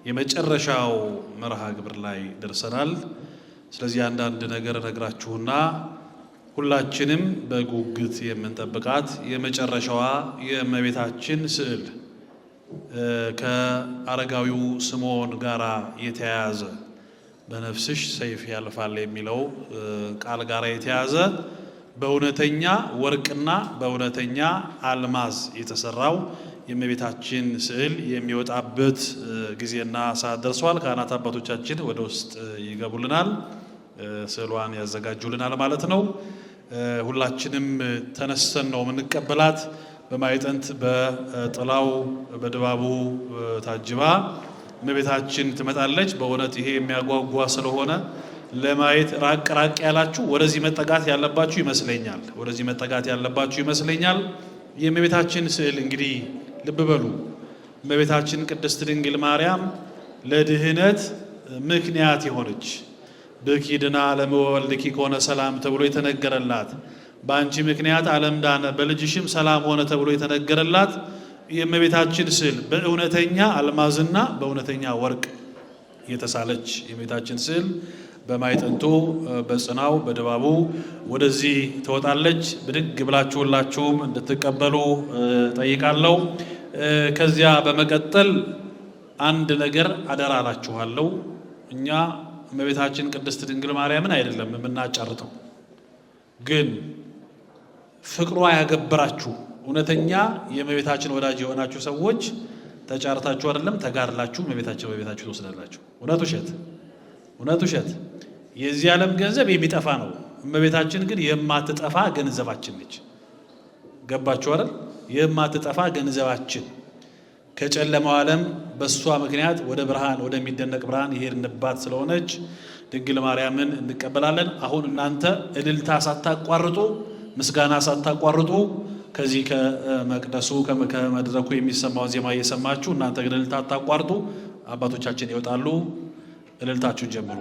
የመጨረሻው መርሃ ግብር ላይ ደርሰናል። ስለዚህ አንዳንድ ነገር ነግራችሁና ሁላችንም በጉጉት የምንጠብቃት የመጨረሻዋ የእመቤታችን ስዕል ከአረጋዊው ስምዖን ጋራ የተያያዘ በነፍስሽ ሰይፍ ያልፋል የሚለው ቃል ጋራ የተያያዘ በእውነተኛ ወርቅና በእውነተኛ አልማዝ የተሰራው የእመቤታችን ስዕል የሚወጣበት ጊዜና ሰዓት ደርሷል። ካህናት አባቶቻችን ወደ ውስጥ ይገቡልናል፣ ስዕሏን ያዘጋጁልናል ማለት ነው። ሁላችንም ተነስተን ነው የምንቀበላት። በማይጠንት በጥላው በድባቡ ታጅባ እመቤታችን ትመጣለች። በእውነት ይሄ የሚያጓጓ ስለሆነ ለማየት ራቅ ራቅ ያላችሁ ወደዚህ መጠጋት ያለባችሁ ይመስለኛል። ወደዚህ መጠጋት ያለባችሁ ይመስለኛል። የእመቤታችን ስዕል እንግዲህ ልብ በሉ። እመቤታችን ቅድስት ድንግል ማርያም ለድህነት ምክንያት የሆነች ብኪድና ለመወልድኪ ከሆነ ሰላም ተብሎ የተነገረላት፣ በአንቺ ምክንያት ዓለም ዳነ በልጅሽም ሰላም ሆነ ተብሎ የተነገረላት የእመቤታችን ስዕል በእውነተኛ አልማዝና በእውነተኛ ወርቅ የተሳለች የእመቤታችን ስዕል በማይጠንቱ በጽናው በድባቡ ወደዚህ ትወጣለች። ብድግ ብላችሁላችሁም እንድትቀበሉ ጠይቃለሁ። ከዚያ በመቀጠል አንድ ነገር አደራ አላችኋለሁ። እኛ እመቤታችን ቅድስት ድንግል ማርያምን አይደለም የምናጫርተው፣ ግን ፍቅሯ ያገበራችሁ እውነተኛ የእመቤታችን ወዳጅ የሆናችሁ ሰዎች ተጫርታችሁ አይደለም ተጋድላችሁ እመቤታችን በቤታችሁ ትወስዳላችሁ። እውነት ውሸት? እውነት ውሸት? የዚህ ዓለም ገንዘብ የሚጠፋ ነው። እመቤታችን ግን የማትጠፋ ገንዘባችን ነች። ገባችሁ አይደል? የማትጠፋ ገንዘባችን ከጨለማው ዓለም በሷ ምክንያት ወደ ብርሃን ወደሚደነቅ ብርሃን ይሄድንባት ስለሆነች ድንግል ማርያምን እንቀበላለን። አሁን እናንተ እልልታ ሳታቋርጡ ምስጋና ሳታቋርጡ ከዚህ ከመቅደሱ ከመድረኩ የሚሰማውን ዜማ እየሰማችሁ እናንተ ግን እልልታ አታቋርጡ። አባቶቻችን ይወጣሉ። እልልታችሁን ጀምሩ።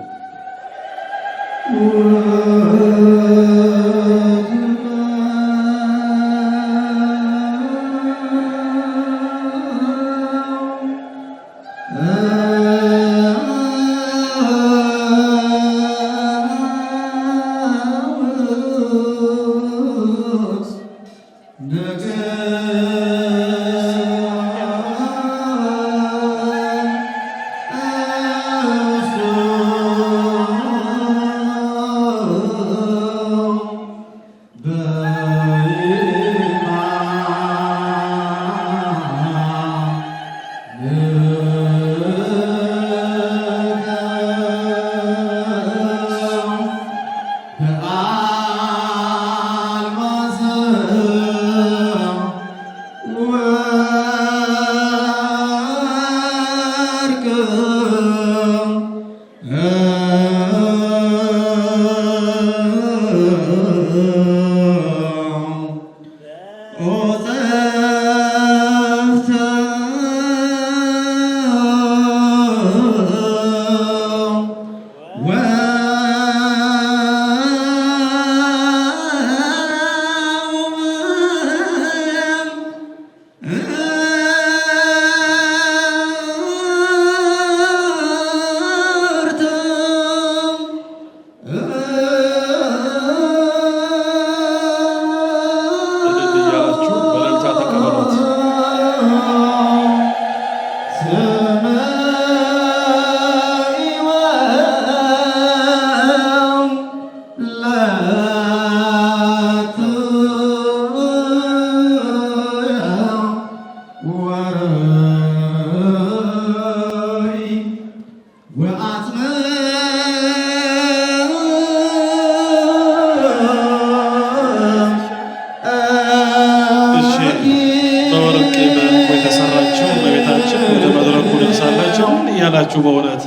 ያላችሁ በእውነት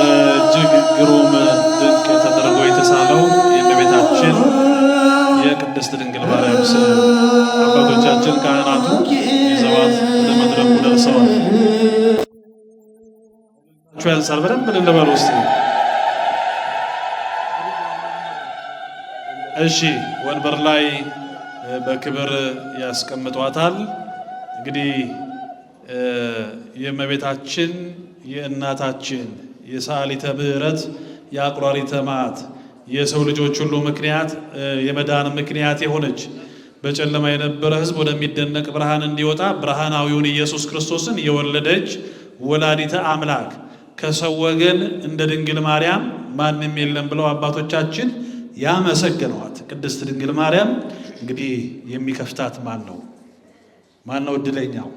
እጅግ ግሩም ድንቅ ተደርጎ የተሳለው የእመቤታችን የቅድስት ድንግል ማርያም ስዕል አባቶቻችን ካህናቱ ይዘዋት ወደ መድረኩ ደርሰዋል። ያንሳል በደንብ ልንበል ውስጥ እሺ፣ ወንበር ላይ በክብር ያስቀምጧታል። እንግዲህ የእመቤታችን የእናታችን የሰዓሊተ ምሕረት የአቁራሪተ መዓት የሰው ልጆች ሁሉ ምክንያት የመዳን ምክንያት የሆነች በጨለማ የነበረ ሕዝብ ወደሚደነቅ ብርሃን እንዲወጣ ብርሃናዊውን ኢየሱስ ክርስቶስን የወለደች ወላዲተ አምላክ ከሰው ወገን እንደ ድንግል ማርያም ማንም የለም ብለው አባቶቻችን ያመሰገኗት ቅድስት ድንግል ማርያም እንግዲህ የሚከፍታት ማን ነው? ማን ነው እድለኛው?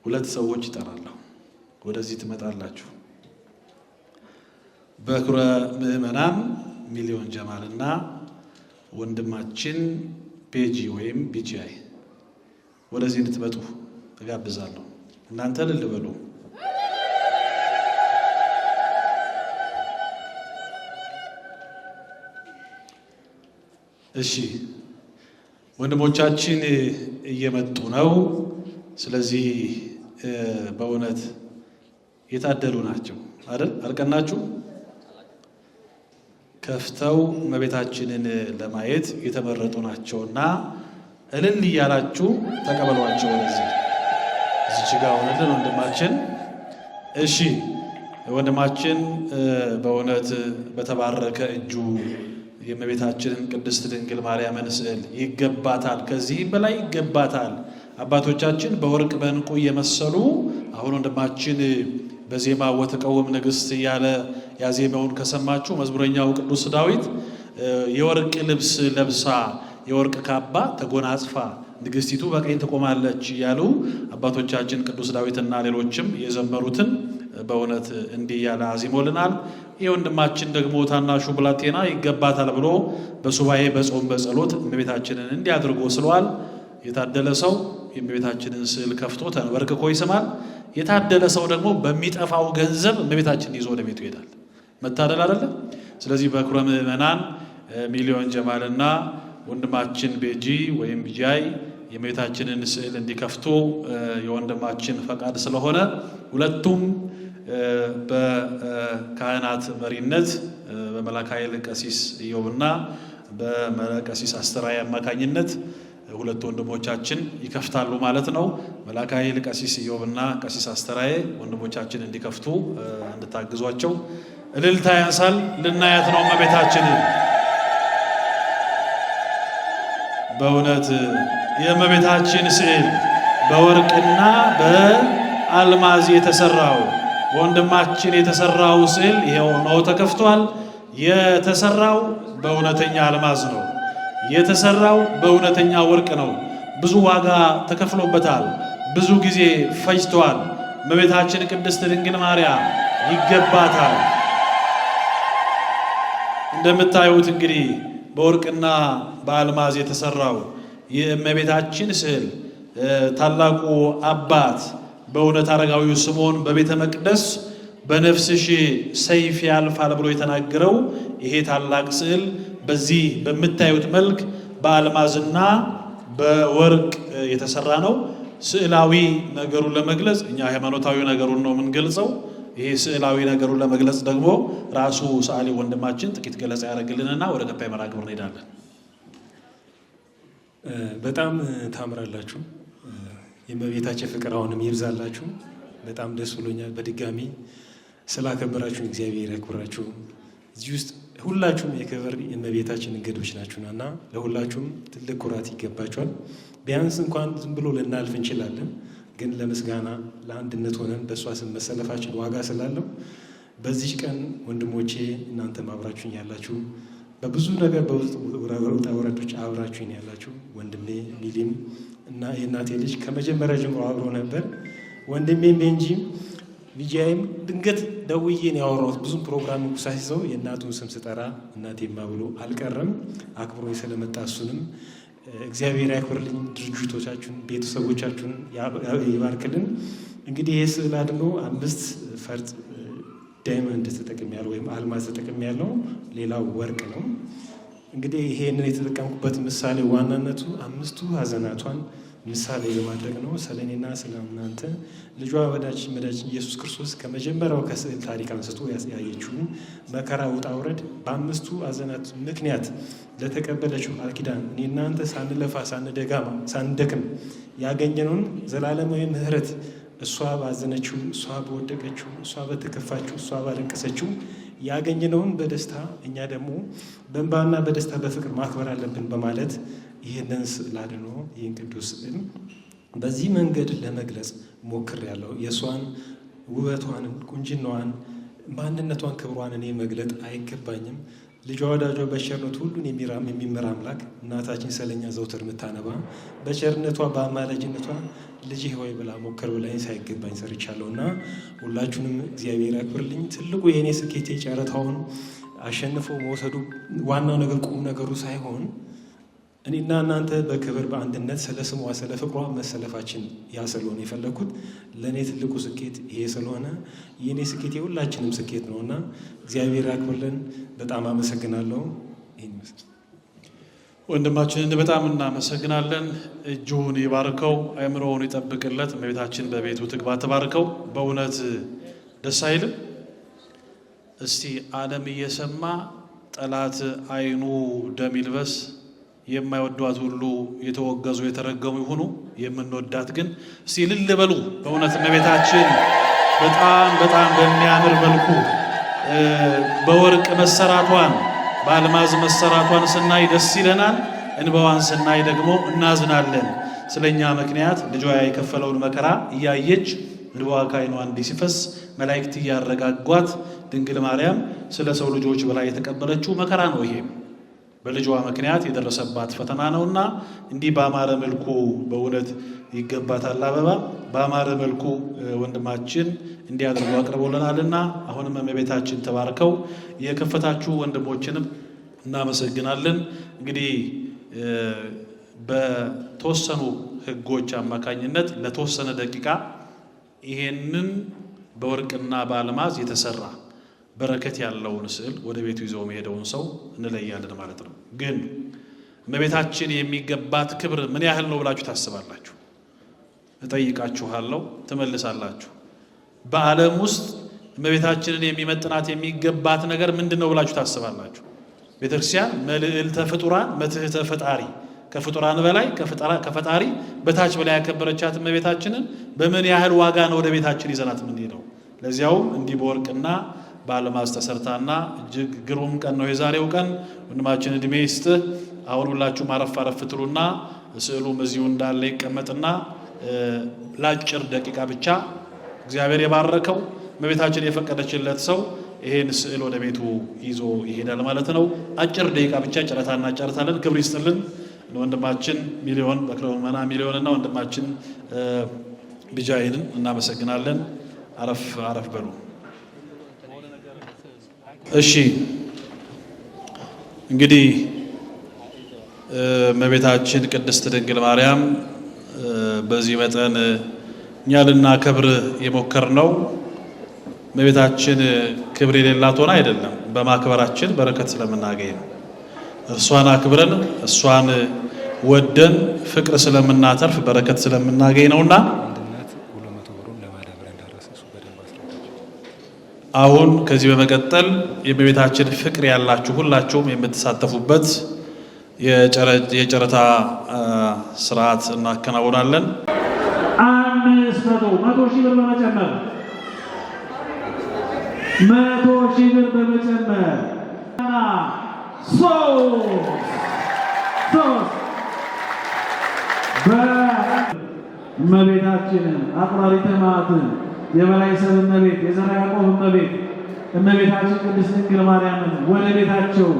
ሁለት ሰዎች ይጠራለሁ። ወደዚህ ትመጣላችሁ። በኩረ ምእመናን ሚሊዮን ጀማልና ወንድማችን ቤጂ ወይም ቢጂአይ ወደዚህ እንድትመጡ እጋብዛለሁ። እናንተ እልል በሉ። እሺ ወንድሞቻችን እየመጡ ነው። ስለዚህ በእውነት የታደሉ ናቸው አይደል? አልቀናችሁ? ከፍተው እመቤታችንን ለማየት የተመረጡ ናቸውና እልል እያላችሁ ተቀበሏቸው። ወደዚህ እዚች ጋር ሆነልን ወንድማችን። እሺ ወንድማችን በእውነት በተባረከ እጁ የእመቤታችንን ቅድስት ድንግል ማርያምን ስዕል ይገባታል፣ ከዚህ በላይ ይገባታል። አባቶቻችን በወርቅ በዕንቁ እየመሰሉ አሁን ወንድማችን በዜማ ወተቀውም ንግሥት እያለ ያዜማውን ከሰማችሁ መዝሙረኛው ቅዱስ ዳዊት የወርቅ ልብስ ለብሳ የወርቅ ካባ ተጎናጽፋ ንግሥቲቱ በቀኝ ትቆማለች እያሉ አባቶቻችን ቅዱስ ዳዊትና ሌሎችም የዘመሩትን በእውነት እንዲህ እያለ አዚሞልናል። ይህ ወንድማችን ደግሞ ታናሹ ብላቴና ይገባታል ብሎ በሱባኤ በጾም በጸሎት እመቤታችንን እንዲያድርጎ ስለዋል። የታደለ ሰው የእመቤታችንን ስዕል ከፍቶ ተንበርክኮ ይስማል። የታደለ ሰው ደግሞ በሚጠፋው ገንዘብ እመቤታችንን ይዞ ወደ ቤቱ ይሄዳል። መታደል አይደለም? ስለዚህ በኩረ ምእመናን ሚሊዮን ጀማልና ወንድማችን ቤጂ ወይም ቢጂአይ የእመቤታችንን ስዕል እንዲከፍቱ የወንድማችን ፈቃድ ስለሆነ ሁለቱም በካህናት መሪነት በመላከ ኃይል ቀሲስ ኢዮብና በቀሲስ አስተራይ አማካኝነት ሁለት ወንድሞቻችን ይከፍታሉ ማለት ነው። መላከ ኃይል ቀሲስ ኢዮብና ቀሲስ አስተራይ ወንድሞቻችን እንዲከፍቱ እንድታግዟቸው። እልልታ ያንሳል። ልናያት ነው እመቤታችንን። በእውነት የእመቤታችን ስዕል በወርቅና በአልማዝ የተሰራው ወንድማችን የተሰራው ስዕል ይሄው ነው ተከፍቷል። የተሰራው በእውነተኛ አልማዝ ነው። የተሰራው በእውነተኛ ወርቅ ነው። ብዙ ዋጋ ተከፍሎበታል። ብዙ ጊዜ ፈጅቷል። እመቤታችን ቅድስት ድንግል ማርያም ይገባታል። እንደምታዩት እንግዲህ በወርቅና በአልማዝ የተሰራው የእመቤታችን ስዕል ታላቁ አባት በእውነት አረጋዊው ስምዖን በቤተ መቅደስ በነፍስሽ ሰይፍ ያልፋል ብሎ የተናገረው ይሄ ታላቅ ስዕል በዚህ በምታዩት መልክ በአልማዝና በወርቅ የተሰራ ነው። ስዕላዊ ነገሩን ለመግለጽ እኛ ሃይማኖታዊ ነገሩን ነው የምንገልጸው። ይሄ ስዕላዊ ነገሩን ለመግለጽ ደግሞ ራሱ ሰዓሊ ወንድማችን ጥቂት ገለጻ ያደርግልንና ወደ ቀጣይ መርሃ ግብር እንሄዳለን። በጣም ታምራላችሁ። የእመቤታችን ፍቅር አሁንም ይብዛላችሁ። በጣም ደስ ብሎኛል። በድጋሚ ስላከበራችሁ እግዚአብሔር ያክብራችሁ። እዚህ ውስጥ ሁላችሁም የክብር የእመቤታችን እንግዶች ናችሁና እና ለሁላችሁም ትልቅ ኩራት ይገባችኋል። ቢያንስ እንኳን ዝም ብሎ ልናልፍ እንችላለን፣ ግን ለምስጋና ለአንድነት ሆነን በእሷ ስም መሰለፋችን ዋጋ ስላለው በዚህ ቀን ወንድሞቼ እናንተም አብራችሁኝ ያላችሁ በብዙ ነገር በውጣ ውረዶች አብራችሁኝ ያላችሁ ወንድሜ ሚሊም እና የእናቴ ልጅ ከመጀመሪያ ጀምሮ አብሮ ነበር። ወንድሜም ቤንጂም ቢጂአይም ድንገት ደውዬን ያወራሁት ብዙም ፕሮግራም ሳይዘው የእናቱን ስም ስጠራ እናቴማ ብሎ አልቀረም። አክብሮኝ ስለመጣ እሱንም እግዚአብሔር ያክብርልኝ። ድርጅቶቻችሁን ቤተሰቦቻችሁን ይባርክልን። እንግዲህ ይህ ስዕል አድኖ 5 ፈርጥ ዳይመንድ ተጠቅም ያለው ወይም አልማዝ ተጠቅም ያለው ሌላው ወርቅ ነው። እንግዲህ ይሄንን የተጠቀምኩበት ምሳሌ ዋናነቱ 5ቱ ሐዘናቷን ምሳሌ በማድረግ ነው። ስለኔና ስለእናንተ ልጇ መድኃኒታችን ኢየሱስ ክርስቶስ ከመጀመሪያው ከስዕል ታሪክ አንስቶ ያየችውን መከራ ውጣ ውረድ በአምስቱ አዘናት ምክንያት ለተቀበለችው ቃል ኪዳን እኔ እናንተ ሳንለፋ ሳንደክም ያገኘነውን ዘላለማዊ ምሕረት እሷ ባዘነችው፣ እሷ በወደቀችው፣ እሷ በተከፋችው፣ እሷ ባለቀሰችው ያገኘነውን በደስታ እኛ ደግሞ በእንባና በደስታ በፍቅር ማክበር አለብን በማለት ይህንን ስዕል አድኖ ይህን ቅዱስ ስዕል በዚህ መንገድ ለመግለጽ ሞክሬያለሁ። የእሷን ውበቷን፣ ቁንጅናዋን፣ ማንነቷን፣ ክብሯን እኔ መግለጥ አይገባኝም። ልጇ ወዳጇ በቸርነቱ ሁሉን የሚመራ አምላክ እናታችን ስለኛ ዘውትር የምታነባ በቸርነቷ በአማላጅነቷ ልጅ ሆይ ብላ ሞከር ብላኝ ሳይገባኝ ሰርቻለሁ እና ሁላችሁንም እግዚአብሔር ያክብርልኝ። ትልቁ የእኔ ስኬቴ ጨረታውን አሸንፎ መውሰዱ ዋናው ነገር ቁም ነገሩ ሳይሆን እኔና እናንተ በክብር በአንድነት ስለ ስሟ ስለ ፍቅሯ መሰለፋችን ያ ስለሆነ የፈለግኩት ለእኔ ትልቁ ስኬት ይሄ ስለሆነ የእኔ ስኬት የሁላችንም ስኬት ነው እና እግዚአብሔር ያክብርልን። በጣም አመሰግናለሁ። ይህን ይመስል ወንድማችንን በጣም እናመሰግናለን። እጁን ይባርከው፣ አእምሮውን ይጠብቅለት። እመቤታችን በቤቱ ትግባ ትባርከው። በእውነት ደስ አይልም? እስቲ ዓለም እየሰማ ጠላት አይኑ ደም ይልበስ፣ የማይወዷት ሁሉ የተወገዙ የተረገሙ ይሁኑ፣ የምንወዳት ግን እስቲ እልል በሉ። በእውነት እመቤታችን በጣም በሚያምር መልኩ በወርቅ መሰራቷን በአልማዝ መሰራቷን ስናይ ደስ ይለናል። እንባዋን ስናይ ደግሞ እናዝናለን። ስለኛ ምክንያት ልጇ የከፈለውን መከራ እያየች እንባዋ ከዓይኗ እንዲህ ሲፈስ መላእክት እያረጋጓት ድንግል ማርያም ስለ ሰው ልጆች ብላ የተቀበለችው መከራ ነው። ይሄ በልጇ ምክንያት የደረሰባት ፈተና ነውና እንዲህ በአማረ መልኩ በእውነት ይገባታል አበባ በአማረ መልኩ ወንድማችን እንዲያደርጉ አቅርቦልናልና አሁንም እመቤታችን ተባርከው የከፈታችሁ ወንድሞችንም እናመሰግናለን። እንግዲህ በተወሰኑ ሕጎች አማካኝነት ለተወሰነ ደቂቃ ይሄንን በወርቅና በአልማዝ የተሰራ በረከት ያለውን ስዕል ወደ ቤቱ ይዘው መሄደውን ሰው እንለያለን ማለት ነው። ግን እመቤታችን የሚገባት ክብር ምን ያህል ነው ብላችሁ ታስባላችሁ? እጠይቃችኋለሁ፣ ትመልሳላችሁ። በዓለም ውስጥ እመቤታችንን የሚመጥናት የሚገባት ነገር ምንድን ነው ብላችሁ ታስባላችሁ? ቤተክርስቲያን መልዕልተ ፍጡራን መትሕተ ፈጣሪ፣ ከፍጡራን በላይ ከፈጣሪ በታች በላይ ያከበረቻት እመቤታችንን በምን ያህል ዋጋ ነው ወደ ቤታችን ይዘናት የምንሄደው? ለዚያውም እንዲህ በወርቅና በአልማዝ ተሰርታና እጅግ ግሩም ቀን ነው የዛሬው ቀን። ወንድማችን እድሜ ይስጥህ። አሁን ሁላችሁም አረፍ አረፍ ትሉና ስዕሉም እዚሁ እንዳለ ይቀመጥና ለአጭር ደቂቃ ብቻ እግዚአብሔር የባረከው እመቤታችን የፈቀደችለት ሰው ይሄን ስዕል ወደ ቤቱ ይዞ ይሄዳል ማለት ነው። አጭር ደቂቃ ብቻ ጨረታ እናጨርሳለን። ክብር ይስጥልን ወንድማችን ሚሊዮን በክረመና ሚሊዮንና ወንድማችን ቢጃይልን እናመሰግናለን። አረፍ አረፍ በሉ። እሺ እንግዲህ እመቤታችን ቅድስት ድንግል ማርያም በዚህ መጠን እኛ ልናከብር የሞከርነው እመቤታችን ክብር የሌላት ሆና አይደለም፣ በማክበራችን በረከት ስለምናገኝ ነው። እርሷን አክብረን እሷን ወደን ፍቅር ስለምናተርፍ በረከት ስለምናገኝ ነውና አሁን ከዚህ በመቀጠል የእመቤታችን ፍቅር ያላችሁ ሁላችሁም የምትሳተፉበት የጨረታ ስርዓት እናከናውናለን። 100 ሺህ ብር በመጨመር 100 ሺህ ብር በመጨመር በእመቤታችንን አቁራሪተ መዓትን የበላይ ሰብ እመቤት የዘርዓ ያዕቆብ እመቤት እመቤታችን ቅድስት ድንግል ማርያምን ወደ ቤታቸው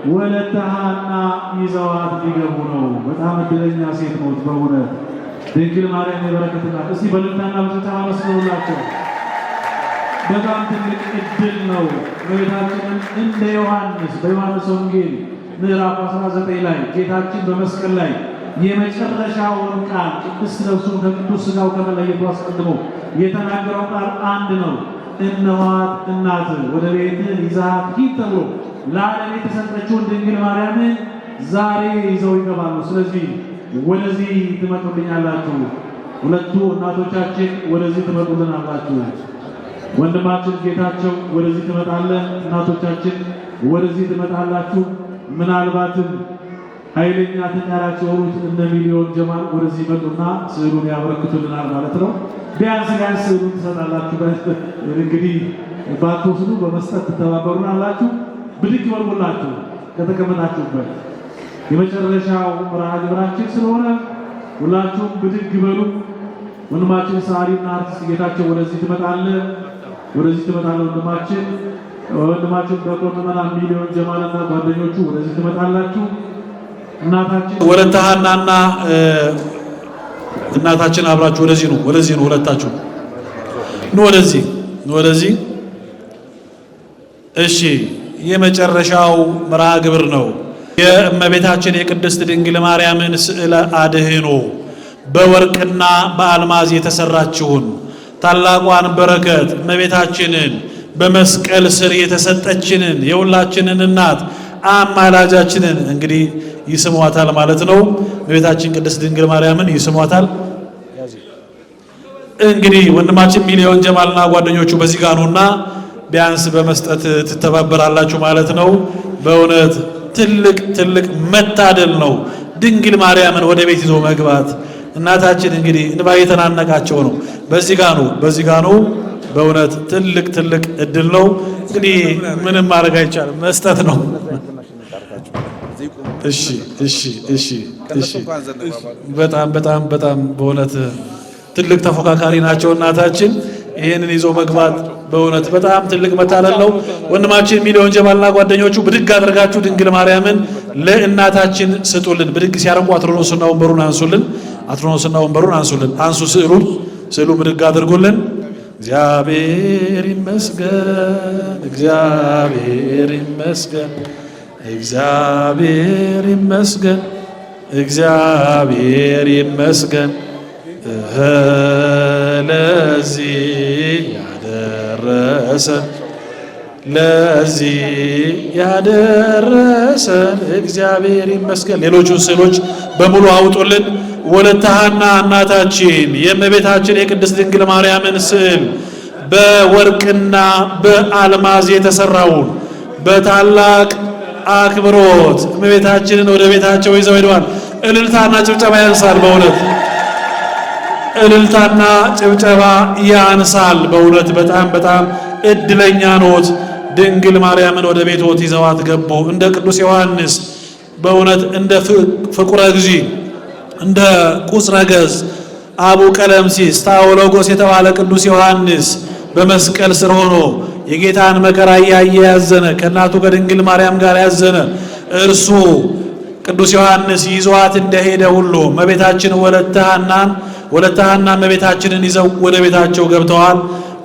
ወለተ ሐና ይዘዋት ሊገቡ ነው። በጣም እድለኛ ሴት ሞት በእውነት ድንግል ማርያም የበረከት ናት። እስቲ በልልታና በጭብጨባ መስክሩላቸው። በጣም ትልቅ እድል ነው። እመቤታችንን እንደ ዮሐንስ በዮሐንስ ወንጌል ምዕራፍ 19 ላይ ጌታችን በመስቀል ላይ የመጨረሻውን ቃል ቅድስት ነፍሱን ከቅዱስ ሥጋው ከመለየቱ አስቀድሞ የተናገረው ቃል አንድ ነው። እነኋት እናትህ ወደ ቤትህ ይዘሃት ሂድ ተብሎ ለዓለም የተሰጠችውን ድንግል ማርያምን ዛሬ ይዘው ይገባሉ። ስለዚህ ወደዚህ ትመጡልኛላችሁ። ሁለቱ እናቶቻችን ወደዚህ ትመጡልናላችሁ። ወንድማችን ጌታቸው ወደዚህ ትመጣለህ፣ እናቶቻችን ወደዚህ ትመጣላችሁ። ምናልባትም ኃይለኛ ተጫራች የሆኑት እነ ሚሊዮን ጀማል ወደዚህ መጡና ስዕሉን ያበረክቱልናል ማለት ነው። ቢያንስ ስዕሉን ትሰጣላችሁ። እንግዲህ ባትወስዱ በመስጠት ትተባበሩናላችሁ። ብድግ በሉላችሁ ከተቀመጣችሁበት። የመጨረሻው መርሃ ግብራችን ስለሆነ ሁላችሁም ብድግ በሉ። ወንድማችን ሰዓሊና አርቲስት ጌታቸው ወደዚህ ትመጣለህ፣ ወደዚህ ትመጣለህ። ወንድማችን ዲያቆን መምህር ሚሊዮን ጀማልና ጓደኞቹ ወደዚህ ትመጣላችሁ። እናታችን ወለተ ሐናና እናታችን አብራችሁ ወደዚህ ነው። ሁለታችሁ ወደዚህ። እሺ፣ የመጨረሻው መርሃ ግብር ነው። የእመቤታችን የቅድስት ድንግል ማርያምን ስዕለ አድኅኖ በወርቅና በአልማዝ የተሰራችውን ታላቋን በረከት እመቤታችንን በመስቀል ስር የተሰጠችንን የሁላችንን እናት አማላጃችንን እንግዲህ ይስሟታል ማለት ነው። እመቤታችን ቅድስት ድንግል ማርያምን ይስሟታል። እንግዲህ ወንድማችን ሚሊዮን ጀማልና ጓደኞቹ በዚህ ጋር ነውና ቢያንስ በመስጠት ትተባበራላችሁ ማለት ነው። በእውነት ትልቅ መታደል ነው ድንግል ማርያምን ወደ ቤት ይዞ መግባት። እናታችን እንግዲህ እንባ የተናነቃቸው ነው። በዚህ ጋር ነው። በእውነት ትልቅ እድል ነው። እንግዲህ ምንም ማድረግ አይቻልም፣ መስጠት ነው። እሺ። በጣም በእውነት ትልቅ ተፎካካሪ ናቸው እናታችን። ይሄንን ይዞ መግባት በእውነት በጣም ትልቅ መታደል ነው። ወንድማችን ሚሊዮን ጀማልና ጓደኞቹ ብድግ አድርጋችሁ ድንግል ማርያምን ለእናታችን ስጡልን። ብድግ ሲያረጉ አትሮኖስና ወንበሩን አንሱልን። አንሱ ስዕሉ ብድግ አድርጉልን። እግዚአብሔር ይመስገን፣ እግዚአብሔር ይመስገን፣ እግዚአብሔር ይመስገን፣ እግዚአብሔር ይመስገን ለዚህ ያደረሰን እግዚአብሔር ይመስገን። ሌሎቹን ስዕሎች በሙሉ አውጡልን። ወለተ ሐና እናታችን የእመቤታችን የቅድስት ድንግል ማርያምን ስዕል በወርቅና በአልማዝ የተሰራውን በታላቅ አክብሮት እመቤታችንን ወደ ቤታቸው ይዘው ሄደዋል። እልልታና ጭብጨባ ያንሳል። በእውነት እልልታና ጭብጨባ ያንሳል። በእውነት በጣም እድለኛ ኖት። ድንግል ማርያምን ወደ ቤቶት ይዘዋት ገቡ። እንደ ቅዱስ ዮሐንስ በእውነት እንደ ፍቁረ እግዚእ እንደ ቁጽረ ገዝ አቡ ቀለምሲስ ታኦሎጎስ የተባለ ቅዱስ ዮሐንስ በመስቀል ስር ሆኖ የጌታን መከራ እያየ ያዘነ ከእናቱ ከድንግል ማርያም ጋር ያዘነ እርሱ ቅዱስ ዮሐንስ ይዘዋት እንደሄደ ሁሉ እመቤታችን ወለተ ሐና እመቤታችንን ይዘው ወደ ቤታቸው ገብተዋል።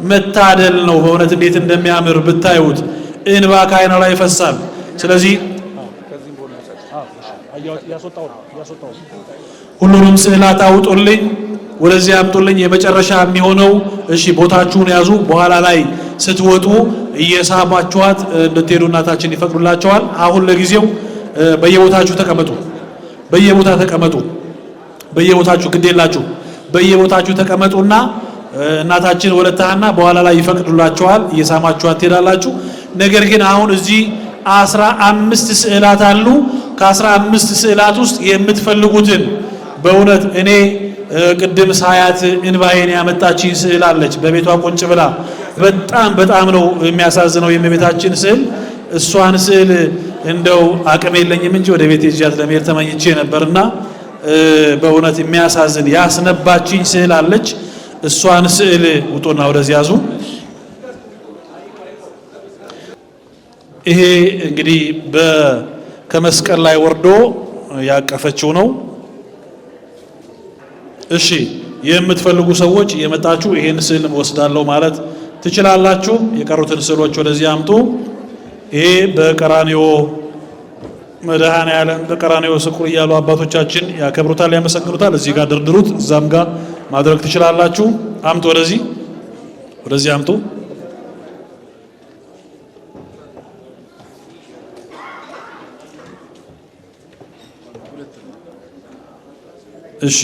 መታደል ነው በእውነት እንዴት እንደሚያምር ብታዩት፣ እንባ ከዓይኗ ላይ ይፈሳል። ስለዚህ ሁሉንም ስዕላት አውጡልኝ፣ ወደዚህ አምጡልኝ። የመጨረሻ የሚሆነው እሺ፣ ቦታችሁን ያዙ። በኋላ ላይ ስትወጡ እየሳማችኋት እንድትሄዱ እናታችን ይፈቅዱላቸዋል። አሁን ለጊዜው በየቦታችሁ ተቀመጡ። በየቦታችሁ ግዴላችሁ፣ በየቦታችሁ ተቀመጡና እናታችን ወለተ ሐና በኋላ ላይ ይፈቅዱላችኋል። እየሳማችኋት ትሄዳላችሁ። ነገር ግን አሁን እዚህ 15 ስዕላት አሉ። ከ15 ስዕላት ውስጥ የምትፈልጉትን በእውነት እኔ ቅድም ሳያት እንባዬን ያመጣችኝ ስዕል አለች በቤቷ ቁንጭ ብላ። በጣም ነው የሚያሳዝነው የእመቤታችን ስዕል። እሷን ስዕል እንደው አቅም የለኝም እንጂ ወደ ቤት ይዣት ለመሄድ ተመኝቼ ነበርና በእውነት የሚያሳዝን ያስነባችኝ ስዕል አለች። እሷን ስዕል ውጡና ወደዚህ ያዙ። ይሄ እንግዲህ ከመስቀል ላይ ወርዶ ያቀፈችው ነው። እሺ የምትፈልጉ ሰዎች የመጣችሁ ይሄን ስዕል ወስዳለሁ ማለት ትችላላችሁ። የቀሩትን ስዕሎች ወደዚህ አምጡ። ይሄ በቀራንዮ መድኃኔዓለም በቀራንዮ ስቁር እያሉ አባቶቻችን ያከብሩታል፣ ያመሰግኑታል። እዚህ ጋር ድርድሩት፣ እዛም ጋር ማድረግ ትችላላችሁ። አምጡ፣ ወደዚህ አምጡ። እሺ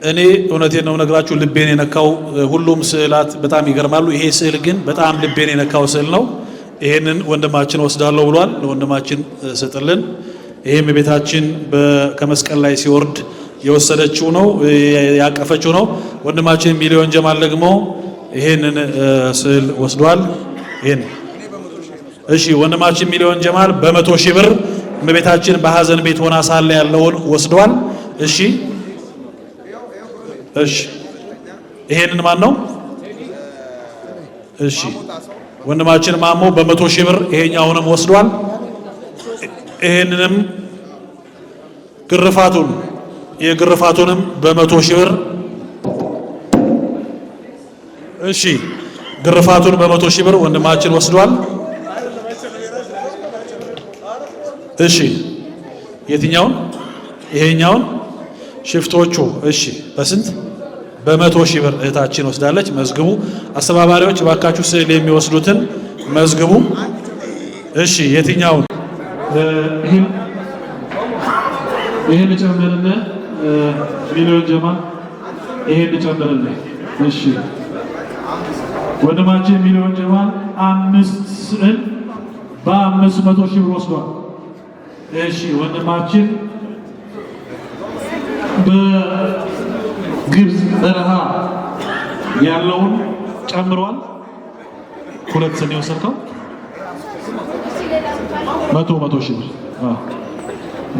እኔ እውነቴን ነው ነግራችሁ ልቤን የነካው ሁሉም ስዕላት በጣም ይገርማሉ። ይሄ ስዕል ግን በጣም ልቤን የነካው ስዕል ነው። ይሄንን ወንድማችን ወስዳለሁ ብሏል። ለወንድማችን ስጥልን። ይሄም ቤታችን ከመስቀል ላይ ሲወርድ የወሰደችው ነው ያቀፈችው ነው። ወንድማችን ሚሊዮን ጀማል ደግሞ ይሄንን ስዕል ወስዷል። ይሄን እሺ፣ ወንድማችን ሚሊዮን ጀማል በ100,000 ብር እመቤታችን በሐዘን ቤት ሆና ሳለ ያለውን ወስዷል። እሺ እሺ፣ ይሄንን ማን ነው? እሺ፣ ወንድማችን ማሞ በ100,000 ብር ይሄኛውንም ወስዷል። ይሄንንም የግርፋቱንም በ100,000 ብር እሺ፣ ግርፋቱን በ100,000 ብር ወንድማችን ወስዷል። እሺ፣ የትኛውን? ይሄኛውን ሽፍቶቹ እሺ፣ በስንት? በ100,000 ብር እህታችን ወስዳለች። መዝግቡ። አስተባባሪዎች ባካችሁ ስዕል የሚወስዱትን መዝግቡ። እሺ፣ የትኛውን? ይሄን ጨምርና ሚሊዮን ጀማል ይሄን ጨምርና። እሺ፣ ወንድማችን ሚሊዮን ጀማል 5 ስዕል በ500,000 ብር ወስዷል። እሺ፣ ወንድማችን በግብፅ በረሃ ያለውን ጨምሯል። 2 ስዕል የወሰድከው 100,000 ብር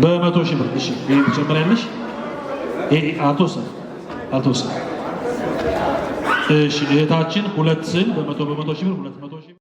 በ100,000 ብር። እሺ፣ ይሄ ትጨምሪያለሽ። ይሄ አቶሰ እሺ፣ እህታችን 2 ስዕል በ100,000 ብር 200,000